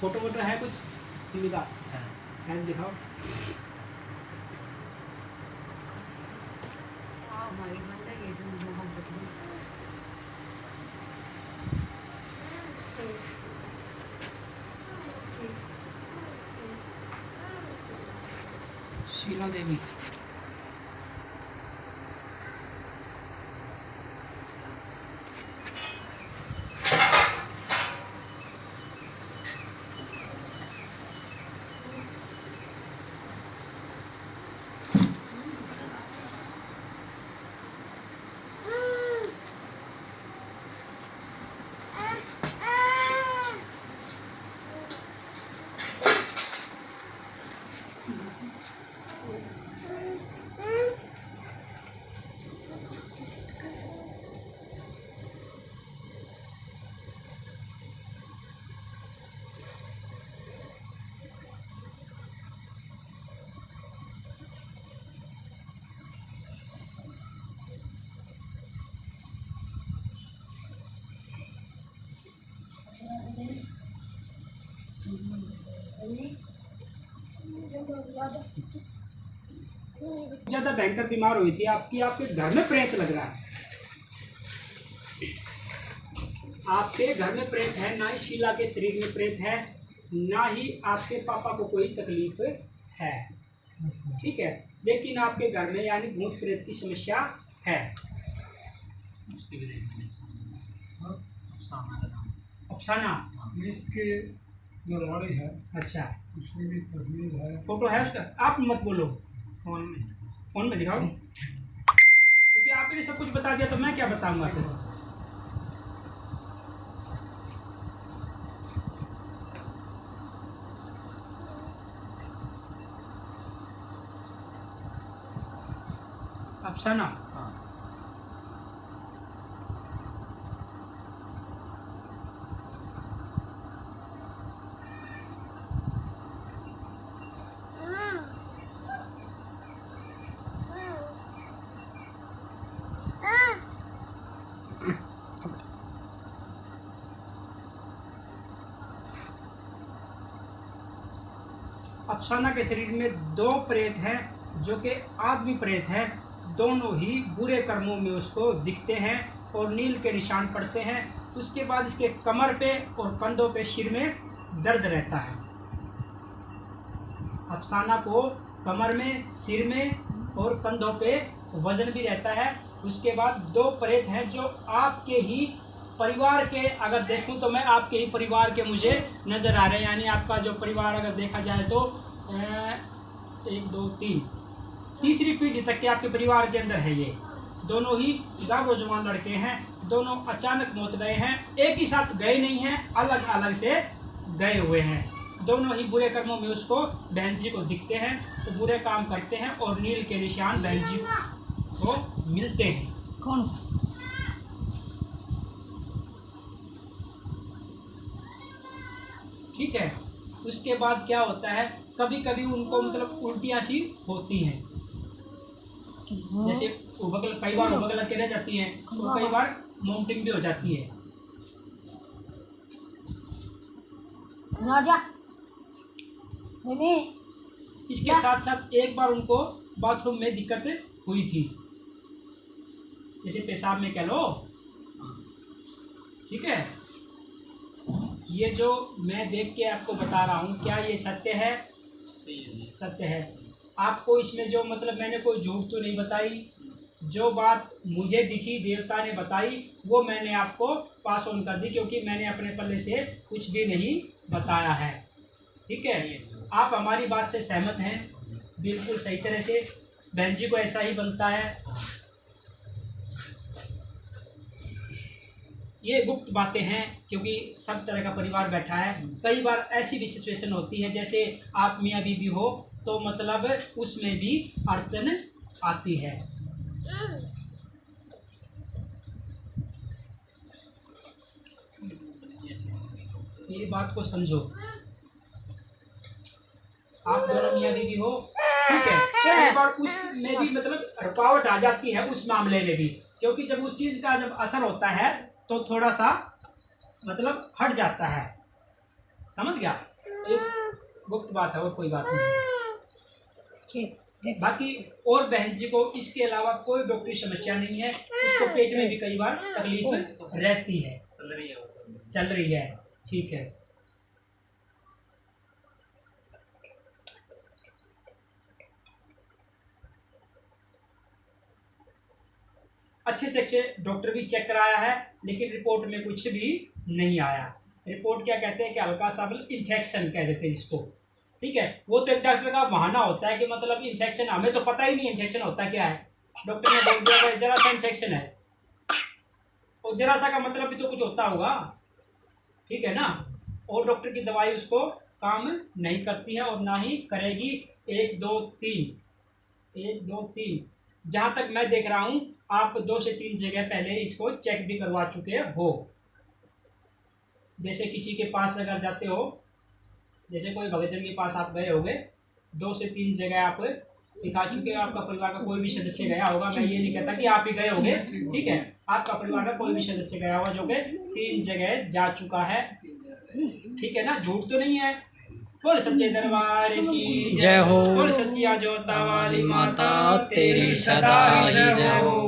Photo वोटो है कुछ टीवी का? है दिखाओ। शीला देवी। ज्यादा भयंकर बीमार हुई थी आपकी, आपके घर में प्रेत लग रहा है। आपके घर में प्रेत है, ना ही शीला के शरीर में प्रेत है, ना ही आपके पापा को कोई तकलीफ है। ठीक है, लेकिन आपके घर में यानी भूत प्रेत की समस्या है। अफसाना इसके दरबारी है। अच्छा, उसमें भी तस्वीर है, फोटो है उसका? आप मत बोलो, फोन में दिखाओ, क्योंकि आपने सब कुछ बता दिया तो मैं क्या बताऊंगा फिर। अफसाना, अफसाना के शरीर में दो प्रेत हैं जो कि आदमी प्रेत हैं। दोनों ही बुरे कर्मों में उसको दिखते हैं और नील के निशान पड़ते हैं। उसके बाद इसके कमर पे और कंधों पे, सिर में दर्द रहता है। अफसाना को कमर में, सिर में और कंधों पे वजन भी रहता है। उसके बाद दो प्रेत हैं जो आपके ही परिवार के, अगर देखूं तो मैं आपके ही परिवार के मुझे नज़र आ रहे हैं। यानी आपका जो परिवार अगर देखा जाए तो 1 2 3 तीसरी पीढ़ी तक के आपके परिवार के अंदर है ये। दोनों ही गाँव जवान लड़के हैं, दोनों अचानक मौत गए हैं, एक ही साथ गए नहीं हैं, अलग अलग से गए हुए हैं। दोनों ही बुरे कर्मों में उसको बहन जी को दिखते हैं, तो बुरे काम करते हैं और नील के निशान बहन जी को मिलते हैं। कौन? ठीक है, उसके बाद क्या होता है, कभी कभी उनको मतलब उल्टियाँ सी होती हैं, जैसे उबगल, कई बार उबगल के रह जाती हैं और कई बार वोमिटिंग भी हो जाती है। राजा इसके साथ साथ एक बार उनको बाथरूम में दिक्कत हुई थी, जैसे पेशाब में कह लो। ठीक है, ये जो मैं देख के आपको बता रहा हूँ, क्या ये सत्य है? सत्य है। आपको इसमें जो मतलब मैंने कोई झूठ तो नहीं बताई, जो बात मुझे दिखी, देवता ने बताई, वो मैंने आपको पास ऑन कर दी, क्योंकि मैंने अपने पल्ले से कुछ भी नहीं बताया है। ठीक है, आप हमारी बात से सहमत हैं? बिल्कुल सही तरह से, बहन जी को ऐसा ही बनता है। ये गुप्त बातें हैं, क्योंकि सब तरह का परिवार बैठा है। कई बार ऐसी भी सिचुएशन होती है, जैसे आप मियाँ बीवी हो तो मतलब उसमें भी अड़चन आती है। मेरी बात को समझो, आप दोनों मियाँ बीवी हो, ठीक है, कई बार उसमें भी मतलब रुकावट आ जाती है उस मामले में भी, क्योंकि जब उस चीज़ का जब असर होता है तो थोड़ा सा मतलब हट जाता है। समझ गया? एक गुप्त बात है और कोई बात नहीं। ठीक देख बाकी और बहन जी को इसके अलावा कोई डॉक्टरी समस्या नहीं है। उसको पेट में भी कई बार तकलीफ रहती है, चल रही है। ठीक है, अच्छे से अच्छे डॉक्टर भी चेक कराया है, लेकिन रिपोर्ट में कुछ भी नहीं आया। रिपोर्ट क्या कहते हैं कि हल्का सा इन्फेक्शन कह देते हैं जिसको। ठीक है, वो तो एक डॉक्टर का बहाना होता है कि मतलब इन्फेक्शन, हमें तो पता ही नहीं इन्फेक्शन होता क्या है। डॉक्टर ने बोल दिया कि जरा सा इन्फेक्शन है, और जरा सा का मतलब भी तो कुछ होता होगा। ठीक है ना, और डॉक्टर की दवाई उसको काम नहीं करती है और ना ही करेगी। 1 2 3 1 2 3 जहाँ तक मैं देख रहा हूँ आप 2 से 3 जगह पहले इसको चेक भी करवा चुके हो। जैसे किसी के पास अगर जाते हो, जैसे कोई भगतजन के पास आप गए होगे, 2 से 3 जगह आप दिखा चुके हो। आपका परिवार का कोई भी सदस्य गया होगा, मैं ये नहीं कहता कि आप ही गए होगे। ठीक है, आपका परिवार का कोई भी सदस्य गया होगा जो कि 3 जगह जा चुका है। ठीक है ना, झूठ तो नहीं है। बोल सच्चे दरबार की जय हो। बोल सच्चिया जोता वाली माता तेरी सदा ही जय हो।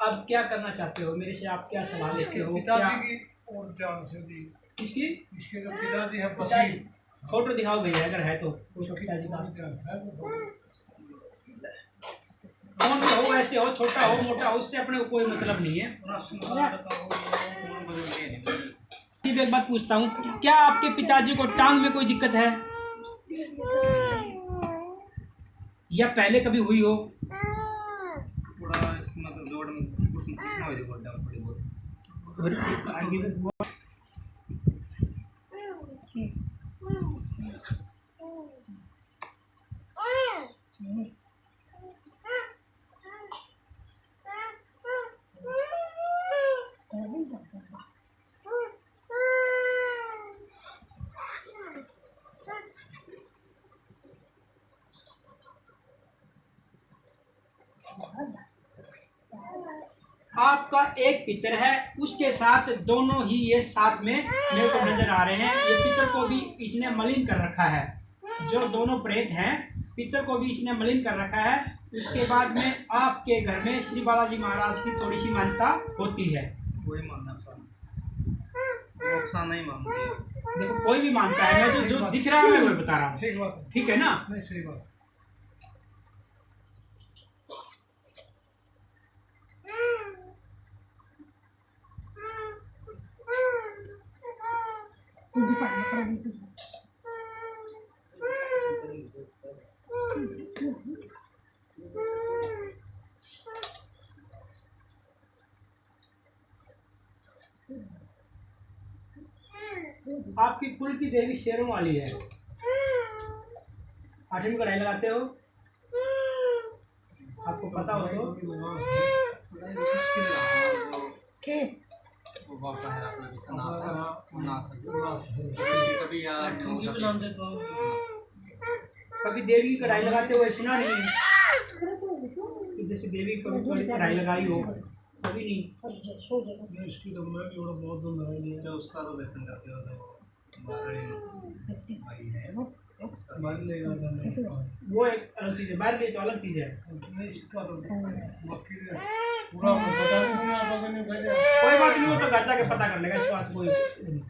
अब क्या करना चाहते हो मेरे से? आप क्या सलाह लेते हो? क्या पिताजी की और जान से दी, किसकी? इसके जो पिताजी है बसीर, फोटो दिखाओ भैया अगर है तो उसको उसकी पिताजी का। है वो कौन सा हो, ऐसे हो, छोटा हो, मोटा हो, उससे अपने को कोई मतलब नहीं है। सिर्फ एक बात पूछता हूँ, क्या आपके पिताजी को टांग में कोई दिक्कत है या पहले कभी हुई हो? थोड़ा मतलब जोड़ में घुसना हो जाता है थोड़ी बहुत। आपका एक पितर है, उसके साथ दोनों ही ये साथ में मेरे को नजर आ रहे हैं। ये पितर को भी इसने मलिन कर रखा है। जो दोनों प्रेत हैं, पितर को भी इसने मलिन कर रखा है। उसके बाद में आपके घर में श्री बालाजी महाराज की थोड़ी सी मान्यता होती है। कोई मानना नुकसान नहीं मानते। देखो कोई भी मानता है, मैं जो दिख रहा है मैं वही बता रहा हूँ। ठीक बात है, ठीक है ना? नहीं सही बात। तू भी पढ़ ले पढ़ ले आपकी कुल की देवी शेरों वाली है। 8वीं कढ़ाई लगाते हो, आपको पता हो तो? ठीक वो बाबा है अपना बिछाना कभी यार कभी देवी की कढ़ाई लगाते हुए सुना नहीं है कि जैसे देवी की कभी कढ़ाई लगाई हो? कभी नहीं। सो जा नहीं इसकी तो मैं भी बहुत दिन लगाई नहीं तो उसका तो व्यसन करते हो तो भाई है उसका मार लेगा नहीं इसका। वो एक अलग चीज़ है, बाहर लिए तो अलग चीज़ है। नहीं इसका तो बाकी पूरा पता नहीं आता कि नहीं भाई। कोई बात नहीं, वो तो घर जाके पता कर लेगा, इस बात कोई नहीं।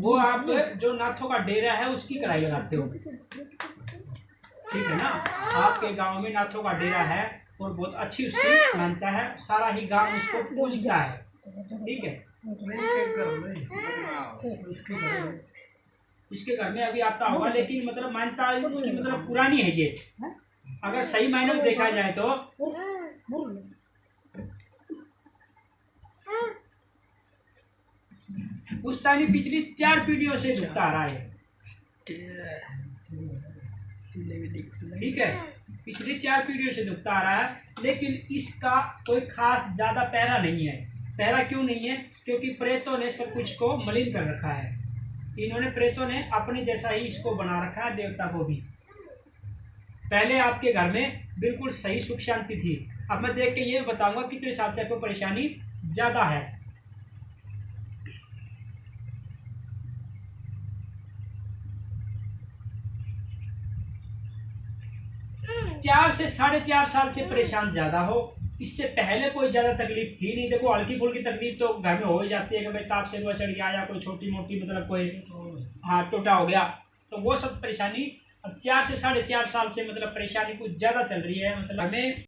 वो आप जो नाथों का डेरा है उसकी कढ़ाई लगाते हो। ठीक है ना, आपके गांव में नाथों का डेरा है और बहुत अच्छी उसकी मानता है, सारा ही गांव उसको पूजता है। ठीक है, नहीं के घर नहीं उसके घर में इसके घर में अभी आता होगा, लेकिन मतलब मान्यता इसकी मतलब पुरानी है ये। अगर सही मायने में देखा जाए तो पुश्तैनी पिछली 4 पीढ़ियों से झुकता आ रहा है। ठीक है, पिछली 4 पीढ़ियों से झुकता आ रहा है, लेकिन इसका कोई खास ज्यादा पहरा नहीं है। पहरा क्यों नहीं है? क्योंकि प्रेतों ने सब कुछ को मलिन कर रखा है। इन्होंने प्रेतों ने अपने जैसा ही इसको बना रखा है, देवता को भी। पहले आपके घर में बिल्कुल सही सुख शांति थी। अब मैं देख के ये बताऊंगा कितने साल से आपको परेशानी ज़्यादा है। 4 से 4.5 साल से परेशान ज़्यादा हो। इससे पहले कोई ज़्यादा तकलीफ थी नहीं। देखो हल्की फुल्की तकलीफ तो घर में हो ही जाती है कि भाई ताप से रुआ चढ़ गया या कोई छोटी मोटी मतलब कोई टूटा हो गया, तो वो सब परेशानी अब 4 से 4.5 साल से मतलब परेशानी कुछ ज़्यादा चल रही है। मतलब हमें